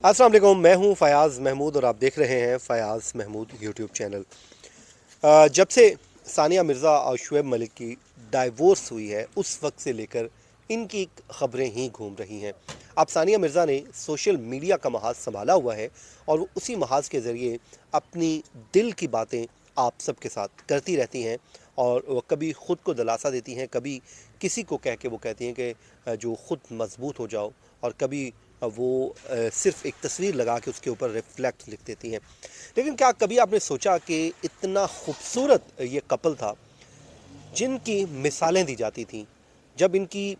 السلام علیکم، میں ہوں فیاض محمود اور آپ دیکھ رہے ہیں فیاض محمود یوٹیوب چینل۔ جب سے ثانیہ مرزا اور شعیب ملک کی ڈائیورس ہوئی ہے اس وقت سے لے کر ان کی خبریں ہی گھوم رہی ہیں۔ اب ثانیہ مرزا نے سوشل میڈیا کا محاذ سنبھالا ہوا ہے اور وہ اسی محاذ کے ذریعے اپنی دل کی باتیں آپ سب کے ساتھ کرتی رہتی ہیں، اور وہ کبھی خود کو دلاسا دیتی ہیں، کبھی کسی کو کہہ کے وہ کہتی ہیں کہ جو خود مضبوط ہو جاؤ، اور کبھی وہ صرف ایک تصویر لگا کے اس کے اوپر ریفلیکٹ لکھ دیتی ہیں۔ لیکن کیا کبھی آپ نے سوچا کہ اتنا خوبصورت یہ کپل تھا جن کی مثالیں دی جاتی تھیں، جب ان کی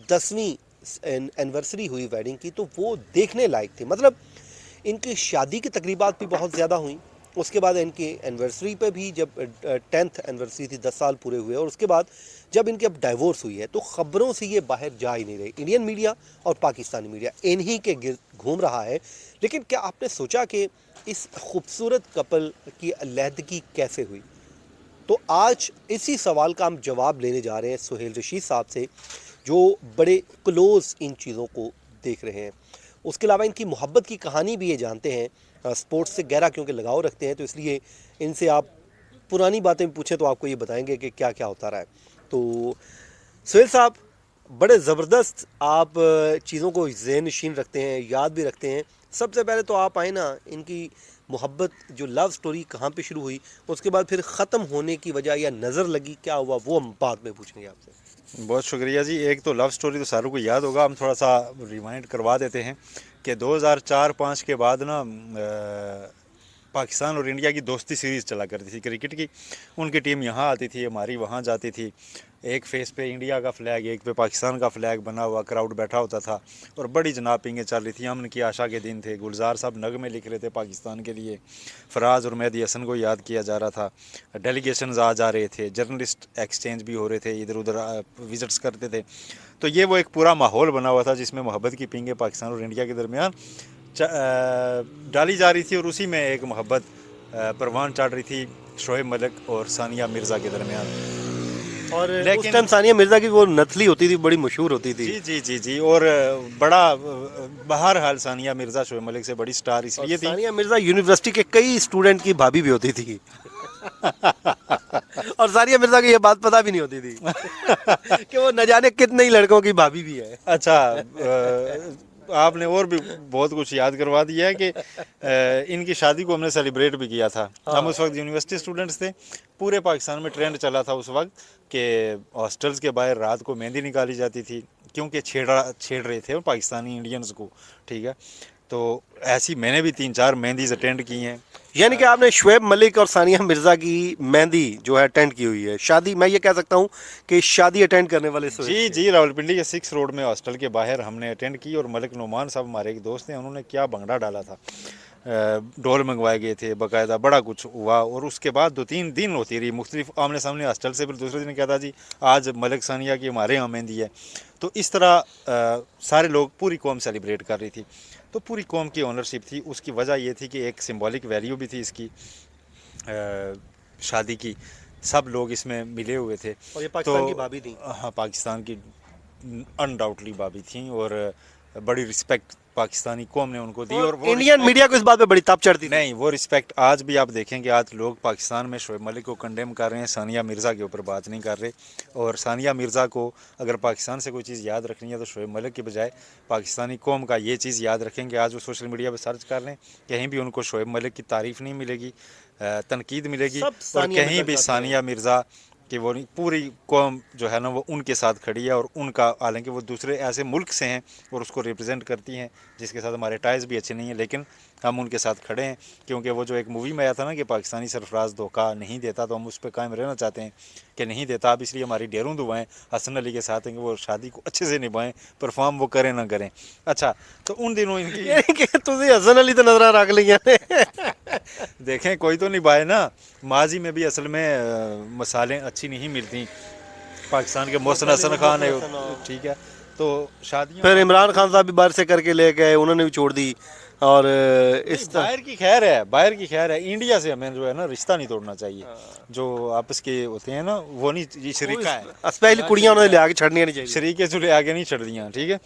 10ویں اینیورسری ہوئی ویڈنگ کی تو وہ دیکھنے لائق تھی۔ مطلب ان کی شادی کی تقریبات بھی بہت زیادہ ہوئیں، اس کے بعد ان کی اینیورسری پہ بھی جب 10th اینیورسری تھی، 10 سال پورے ہوئے، اور اس کے بعد جب ان کی اب ڈائیورس ہوئی ہے تو خبروں سے یہ باہر جا ہی نہیں رہی۔ انڈین میڈیا اور پاکستانی میڈیا انہی کے گرد گھوم رہا ہے۔ لیکن کیا آپ نے سوچا کہ اس خوبصورت کپل کی علیحدگی کیسے ہوئی؟ تو آج اسی سوال کا ہم جواب لینے جا رہے ہیں سہیل رشید صاحب سے، جو بڑے کلوز ان چیزوں کو دیکھ رہے ہیں۔ اس کے علاوہ ان کی محبت کی کہانی بھی یہ جانتے ہیں، سپورٹس سے گہرا کیونکہ لگاؤ رکھتے ہیں، تو اس لیے ان سے آپ پرانی باتیں پوچھیں تو آپ کو یہ بتائیں گے کہ کیا کیا ہوتا رہا ہے۔ تو سہیل صاحب، بڑے زبردست آپ چیزوں کو ذہن نشین رکھتے ہیں، یاد بھی رکھتے ہیں۔ سب سے پہلے تو آپ آئیں نا، ان کی محبت جو لو سٹوری کہاں پہ شروع ہوئی، اس کے بعد پھر ختم ہونے کی وجہ یا نظر لگی کیا ہوا، وہ ہم بعد میں پوچھیں گے آپ سے۔ بہت شکریہ جی۔ ایک تو لو سٹوری تو ساروں کو یاد ہوگا، ہم تھوڑا سا ریمائنڈ کروا دیتے ہیں کہ 2004-05 کے بعد نا پاکستان اور انڈیا کی دوستی سیریز چلا کرتی تھی کرکٹ کی۔ ان کی ٹیم یہاں آتی تھی، ہماری وہاں جاتی تھی، ایک فیس پہ انڈیا کا فلیگ، ایک پہ پاکستان کا فلیگ بنا ہوا، کراؤڈ بیٹھا ہوتا تھا اور بڑی جناب پنگیں چل رہی تھیں۔ امن کی آشا کے دن تھے، گلزار صاحب نغمے لکھ رہے تھے پاکستان کے لیے، فراز اور مہدی حسن کو یاد کیا جا رہا تھا، ڈیلیگیشنز آ جا رہے تھے، جرنلسٹ ایکسچینج بھی ہو رہے تھے، ادھر ادھر وزٹس کرتے تھے۔ تو یہ وہ ایک پورا ماحول بنا ہوا تھا جس میں محبت کی پنگیں پاکستان اور انڈیا کے درمیان ڈالی جا رہی تھی، اور اسی میں ایک محبت پروان چڑھ رہی تھی شعیب ملک اور ثانیہ مرزا کے درمیان۔ اور اس ٹائم ثانیہ مرزا کی وہ نتھلی ہوتی تھی، بڑی مشہور ہوتی تھی۔ جی جی جی جی، اور بڑا بہرحال ثانیہ مرزا شعیب ملک سے بڑی سٹار اس لیے تھی۔ ثانیہ مرزا یونیورسٹی کے کئی اسٹوڈنٹ کی بھابھی بھی ہوتی تھی اور ثانیہ مرزا کی یہ بات پتہ بھی نہیں ہوتی تھی کہ وہ نہ جانے کتنے ہی لڑکوں کی بھابھی بھی ہے۔ اچھا، آپ نے اور بھی بہت کچھ یاد کروا دیا ہے کہ ان کی شادی کو ہم نے سیلیبریٹ بھی کیا تھا۔ ہم اس وقت یونیورسٹی اسٹوڈنٹس تھے، پورے پاکستان میں ٹرینڈ چلا تھا اس وقت کہ ہاسٹلز کے باہر رات کو مہندی نکالی جاتی تھی، کیونکہ چھیڑ رہے تھے پاکستانی انڈینز کو، ٹھیک ہے۔ تو ایسی میں نے بھی 3-4 مہندیز اٹینڈ کی ہیں۔ یعنی کہ آپ نے شعیب ملک اور ثانیہ مرزا کی مہندی جو ہے اٹینڈ کی ہوئی ہے، شادی، میں یہ کہہ سکتا ہوں کہ شادی اٹینڈ کرنے والے جی جی، راولپنڈی کے 6 روڈ میں ہاسٹل کے باہر ہم نے اٹینڈ کی، اور ملک نعمان صاحب ہمارے ایک دوست ہیں، انہوں نے کیا بھنگڑا ڈالا تھا، ڈھول منگوائے گئے تھے باقاعدہ، بڑا کچھ ہوا۔ اور اس کے بعد 2-3 دن ہوتی رہی مختلف آمنے سامنے ہاسٹل سے، پھر دوسرے دن کہتا جی آج ملک ثانیہ کی ہمارے یہاں مہندی ہے۔ تو اس طرح سارے لوگ، پوری قوم سیلیبریٹ کر رہی تھی، تو پوری قوم کی اونرشپ تھی۔ اس کی وجہ یہ تھی کہ ایک سمبولک ویلیو بھی تھی اس کی شادی کی، سب لوگ اس میں ملے ہوئے تھے۔ اور یہ پاکستان کی بھابھی تھیں؟ ہاں، پاکستان کی انڈاؤٹلی بھابھی تھیں، اور بڑی رسپیکٹ پاکستانی قوم نے ان کو دی، اور وہ انڈین میڈیا کو اس بات پہ بڑی تپ چڑھتی تھی۔ نہیں، وہ رسپیکٹ آج بھی آپ دیکھیں کہ آج لوگ پاکستان میں شعیب ملک کو کنڈیم کر رہے ہیں، ثانیہ مرزا کے اوپر بات نہیں کر رہے۔ اور ثانیہ مرزا کو اگر پاکستان سے کوئی چیز یاد رکھنی ہے تو شعیب ملک کے بجائے پاکستانی قوم کا یہ چیز یاد رکھیں کہ آج وہ سوشل میڈیا پہ سرچ کر لیں، کہیں بھی ان کو شعیب ملک کی تعریف نہیں ملے گی، تنقید ملے گی، اور کہیں بھی ثانیہ مرزا کہ وہ پوری قوم جو ہے نا وہ ان کے ساتھ کھڑی ہے، اور ان کا، حالانکہ وہ دوسرے ایسے ملک سے ہیں اور اس کو ریپرزینٹ کرتی ہیں جس کے ساتھ ہمارے ٹائز بھی اچھے نہیں ہیں، لیکن ہم ان کے ساتھ کھڑے ہیں، کیونکہ وہ جو ایک مووی میں آیا تھا نا کہ پاکستانی سرفراز دھوکہ نہیں دیتا، تو ہم اس پہ قائم رہنا چاہتے ہیں کہ نہیں دیتا۔ اب اس لیے ہماری ڈھیروں دعائیں حسن علی کے ساتھ ہیں کہ وہ شادی کو اچھے سے نبھائیں، پرفارم وہ کریں نہ کریں۔ اچھا، تو ان دنوں ان کی حسن علی تو نظر رکھ لیا دیکھیں کوئی تو نبھائے نا۔ ماضی میں بھی اصل میں مثالیں اچھی نہیں ملتی، پاکستان کے محسن حسن خان ہے، ٹھیک ہے، تو شادیوں، پھر عمران خان صاحب بھی باہر سے کر کے لے گئے، انہوں نے بھی چھوڑ دی۔ اور اس باہر کی خیر ہے، باہر کی خیر ہے، انڈیا سے ہمیں جو ہے نا رشتہ نہیں توڑنا چاہیے، جو آپس کے ہوتے ہیں نا وہ نہیں، یہ شریکہ ہے، پہلی کڑیاں انہوں نے لے آ کے چھڑنی نہیں چاہیے، شریکے سے لے آگے نہیں چھڑ دیاں، ٹھیک ہے۔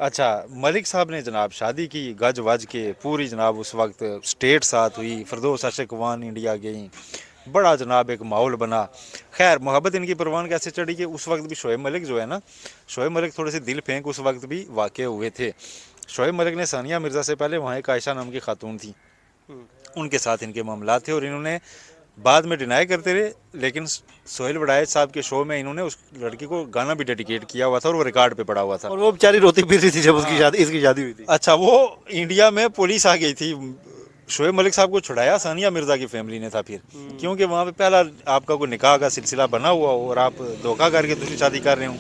اچھا ملک صاحب نے جناب شادی کی گج وج کے پوری جناب اس وقت اسٹیٹ ساتھ ہوئی، فردوس اشرف وان انڈیا گئیں، بڑا جناب ایک ماحول بنا. خیر محبت ان کی پروان کیسے چڑھی کہ اس وقت بھی شعیب ملک جو ہے نا، شعیب ملک تھوڑے سے دل پھینک اس وقت بھی واقع ہوئے تھے. شعیب ملک نے ثانیہ مرزا سے پہلے وہاں ایک عائشہ نام کی خاتون تھی، ان کے ساتھ ان کے معاملات تھے، اور انہوں نے بعد میں ڈینائی کرتے رہے، لیکن سہیل وڑائچ صاحب کے شو میں انہوں نے اس لڑکی کو گانا بھی ڈیڈیکیٹ کیا ہوا تھا اور وہ ریکارڈ پہ پڑا ہوا تھا. اور وہ بیچاری روتی پھر رہی تھی جب اس کی شادی، اس کی شادی ہوئی تھی. اچھا وہ انڈیا میں پولیس آ گئی تھی، شعیب ملک صاحب کو چھڑایا ثانیہ مرزا کی فیملی نے تھا پھر، کیونکہ وہاں پہ پہلا آپ کا کوئی نکاح کا سلسلہ بنا ہوا ہو اور آپ دھوکہ کر کے دوسری شادی کر رہے ہوں.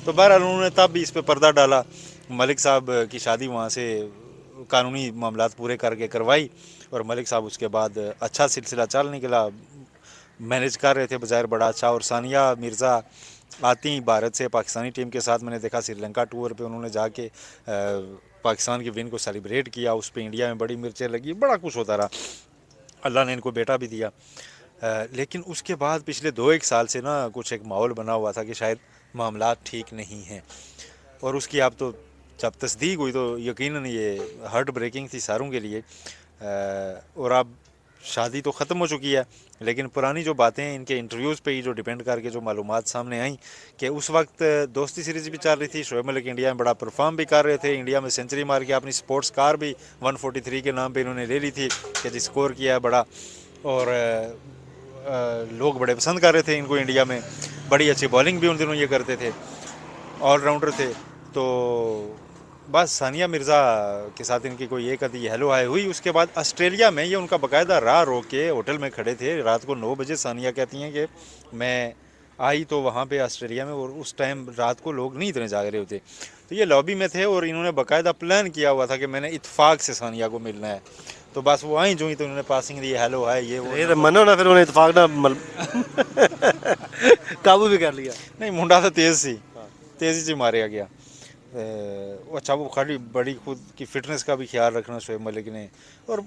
تو بہرحال انہوں نے تب بھی اس پہ پردہ ڈالا. ملک صاحب کی شادی وہاں سے قانونی معاملات پورے کر کے کروائی، اور ملک صاحب اس کے بعد اچھا سلسلہ چل نکلا، مینیج کر رہے تھے بظاہر بڑا اچھا. اور ثانیہ مرزا آتی ہیں بھارت سے پاکستانی ٹیم کے ساتھ، میں نے دیکھا سری لنکا ٹور پہ انہوں نے جا کے پاکستان کی ون کو سیلیبریٹ کیا، اس پہ انڈیا میں بڑی مرچیں لگی، بڑا کچھ ہوتا رہا. اللہ نے ان کو بیٹا بھی دیا. لیکن اس کے بعد پچھلے 2-1 سال سے نا کچھ ایک ماحول بنا ہوا تھا کہ شاید معاملات ٹھیک نہیں ہیں، اور اس کی اب تو جب تصدیق ہوئی تو یقیناً یہ ہارٹ بریکنگ تھی ساروں کے لیے. اور اب شادی تو ختم ہو چکی ہے، لیکن پرانی جو باتیں ان کے انٹرویوز پہ ہی جو ڈیپینڈ کر کے جو معلومات سامنے آئیں کہ اس وقت دوستی سیریز بھی چل رہی تھی، شعیب ملک انڈیا میں بڑا پرفارم بھی کر رہے تھے، انڈیا میں سینچری مار کے اپنی سپورٹس کار بھی 143 کے نام پہ انہوں نے لے لی تھی کہ جی اسکور کیا ہے بڑا، اور لوگ بڑے پسند کر رہے تھے ان کو انڈیا میں. بڑی اچھی بالنگ بھی ان دنوں یہ کرتے تھے، آل راؤنڈر تھے. تو بس ثانیہ مرزا کے ساتھ ان کی کوئی ایک آدھی ہیلو ہائی ہوئی. اس کے بعد آسٹریلیا میں یہ ان کا باقاعدہ راہ روک کے ہوٹل میں کھڑے تھے رات کو 9 بجے. ثانیہ کہتی ہیں کہ میں آئی تو وہاں پہ آسٹریلیا میں، اور اس ٹائم رات کو لوگ نہیں اتنے جاگ رہے ہوتے، تو یہ لابی میں تھے اور انہوں نے باقاعدہ پلان کیا ہوا تھا کہ میں نے اتفاق سے ثانیہ کو ملنا ہے. تو بس وہ آئیں جو ہی تو انہوں نے پاسنگ دی، ہیلو ہائی یہ وہ. منو نا پھر انہیں اتفاق نہ قابو بھی کر لیا. نہیں منڈا تو تیز سی، تیزی سے ماریا گیا. اچھا وہ خالی بڑی خود کی فٹنس کا بھی خیال رکھنا شعیب ملک نے، اور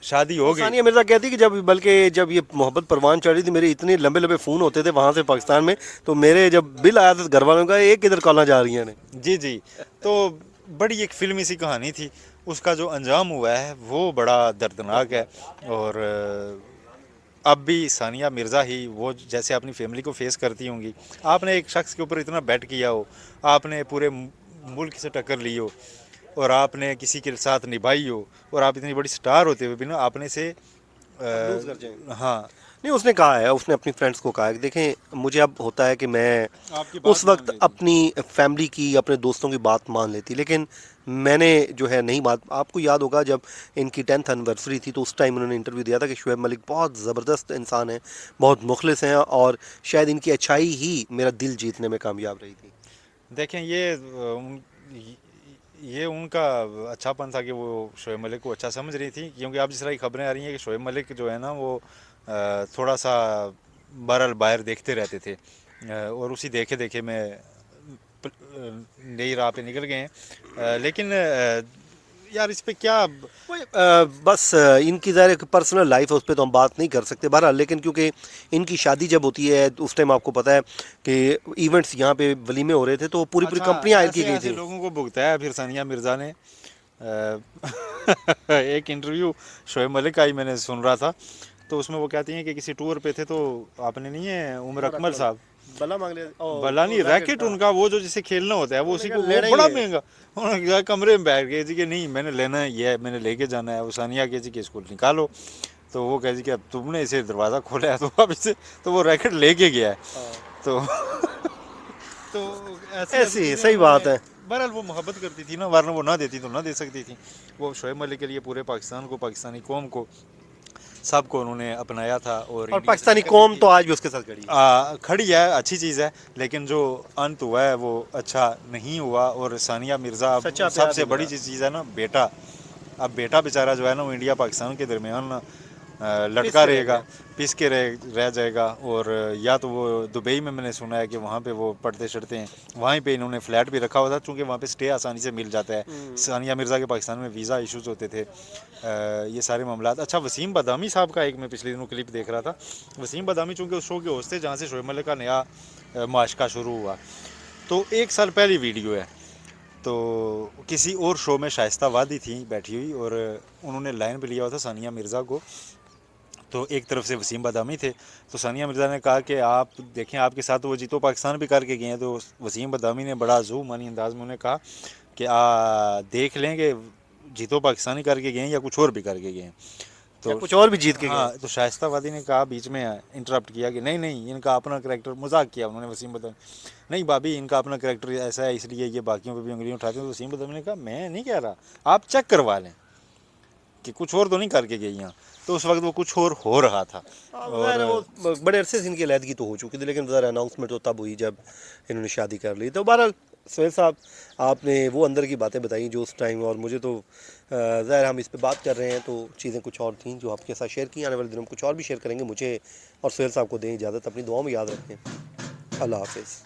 شادی ہو گئی. ثانیہ مرزا کہتی کہ جب یہ محبت پروان چڑھی تھی، میرے اتنے لمبے لمبے فون ہوتے تھے وہاں سے پاکستان میں، تو میرے جب بل آیا تھا گھر والوں کا ایک کدھر کالیں جا رہی ہیں. جی جی، تو بڑی ایک فلمی سی کہانی تھی. اس کا جو انجام ہوا ہے وہ بڑا دردناک ہے. اور اب بھی ثانیہ مرزا ہی وہ جیسے اپنی فیملی کو فیس کرتی ہوں گی. آپ نے ایک شخص کے اوپر اتنا بیٹ کیا ہو، آپ نے پورے ملک سے ٹکر لی ہو، اور آپ نے کسی کے ساتھ نبھائی ہو، اور آپ اتنی بڑی سٹار ہوتے ہوئے بھی نا آپ نے سے ہاں نہیں، اس نے کہا ہے، اس نے اپنی فرینڈس کو کہا ہے کہ دیکھیں مجھے اب ہوتا ہے کہ میں اس وقت اپنی فیملی کی، اپنے دوستوں کی بات مان لیتی، لیکن میں نے جو ہے نہیں بات. آپ کو یاد ہوگا جب ان کی 10th اینیورسری تھی تو اس ٹائم انہوں نے انٹرویو دیا تھا کہ شعیب ملک بہت زبردست انسان ہیں، بہت مخلص ہیں، اور شاید ان کی اچھائی ہی میرا دل جیتنے میں کامیاب رہی تھی. دیکھیں یہ ان کا اچھا پن تھا کہ وہ شعیب ملک کو اچھا سمجھ رہی تھی. کیونکہ اب جس طرح کی خبریں آ رہی ہیں کہ شعیب ملک جو ہے نا وہ تھوڑا سا بہرحال باہر دیکھتے رہتے تھے، اور اسی دیکھے دیکھے میں نئی راہ پہ نکل گئے ہیں. لیکن یار اس پہ کیا بس ان کی ظاہر پرسنل لائف ہے، اس پہ تو ہم بات نہیں کر سکتے بہرحال. لیکن کیونکہ ان کی شادی جب ہوتی ہے اس ٹائم آپ کو پتہ ہے کہ ایونٹس یہاں پہ ولیمے ہو رہے تھے، تو پوری کمپنیاں ہائر کی گئی تھی. لوگوں کو بھگتایا پھر ثانیہ مرزا نے. ایک انٹرویو شعیب ملک کا ہی میں نے سن رہا تھا، تو اس میں وہ کہتی ہیں کہ کسی ٹور پہ تھے تو آپ نے نہیں ہے عمر اکمل صاحب بلا مانگ لیا، بلا نہیں ریکٹ ان کا وہ جو جسے کھیلنا ہوتا ہے وہ اسی کو بڑا مہنگا. انہوں نے کہا کمرے میں بیٹھ گئے جی کہ نہیں میں نے لینا ہے، یہ میں نے لے کے جانا ہے. وہ ثانیہ کہ جی کہ اس کو نکالو، تو وہ کہہ جی کہ اب تم نے اسے دروازہ کھولا ہے تو اب اسے تو وہ ریکٹ لے کے گیا ہے. تو ایسی صحیح بات ہے. بہرحال وہ محبت کرتی تھی نا، ورنہ وہ نہ دیتی تو نہ دے سکتی تھی. وہ شعیب ملک کے لیے پورے پاکستان کو، پاکستانی قوم کو، سب کو انہوں نے اپنایا تھا. اور پاکستانی قوم تو آج بھی اس کے ساتھ کھڑی ہے، اچھی چیز ہے. لیکن جو انت ہوا ہے وہ اچھا نہیں ہوا. اور ثانیہ مرزا سب سے بڑی چیز ہے نا بیٹا. اب بیٹا بیچارہ جو ہے نا وہ انڈیا پاکستان کے درمیان لٹکا رہے گا، پس کے رہ جائے گا. اور یا تو وہ دبئی میں نے سنا ہے کہ وہاں پہ وہ پڑھتے چڑھتے ہیں، وہیں پہ انہوں نے فلیٹ بھی رکھا ہوا تھا چونکہ وہاں پہ اسٹے آسانی سے مل جاتا ہے. ثانیہ مرزا کے پاکستان میں ویزا ایشوز ہوتے تھے، یہ سارے معاملات. اچھا وسیم بادامی صاحب کا ایک میں پچھلے دنوں کلپ دیکھ رہا تھا. وسیم بادامی چونکہ اس شو کے ہوسٹ تھے جہاں سے شعیب ملک کا نیا معاشقہ شروع ہوا، تو 1 سال پہلی ویڈیو ہے. تو کسی اور شو میں شائستہ وادی تھی بیٹھی ہوئی اور انہوں نے لائن پہ لیا ہوا تھا ثانیہ مرزا کو. تو ایک طرف سے وسیم بدامی تھے. تو ثانیہ مرزا نے کہا کہ آپ دیکھیں آپ کے ساتھ وہ جیتو پاکستان بھی کر کے گئے ہیں. تو وسیم بدامی نے بڑا ذو مانی انداز میں انہیں کہا کہ دیکھ لیں کہ جیتو پاکستانی کر کے گئے ہیں یا کچھ اور بھی کر کے گئے ہیں. یا تو کچھ اور بھی جیت کے گئے. ہاں تو شائستہ وادی نے کہا بیچ میں انٹرپٹ کیا کہ نہیں ان کا اپنا کریکٹر, مذاق کیا انہوں نے وسیم بدامی, نہیں بھابھی ان کا اپنا کریکٹر ایسا ہے اس لیے یہ باقیوں پہ بھی انگلیاں اٹھاتے ہیں. تو وسیم بدامی نے کہا میں نہیں کہہ رہا, آپ چیک کروا لیں کہ کچھ اور تو نہیں کر کے گئی یہاں. تو اس وقت وہ کچھ اور ہو رہا تھا. اور وہ بڑے عرصے سے ان کی علیحدگی تو ہو چکی تھی, لیکن ذرا اناؤنسمنٹ تو تب ہوئی جب انہوں نے شادی کر لی. تو بہرحال سہیل صاحب آپ نے وہ اندر کی باتیں بتائیں جو اس ٹائم, اور مجھے تو ظاہر ہم اس پہ بات کر رہے ہیں تو چیزیں کچھ اور تھیں جو آپ کے ساتھ شیئر کی. آنے والے دنوں میں کچھ اور بھی شیئر کریں گے. مجھے اور سہیل صاحب کو دیں اجازت, اپنی دعاؤں میں یاد رکھیں. اللہ حافظ.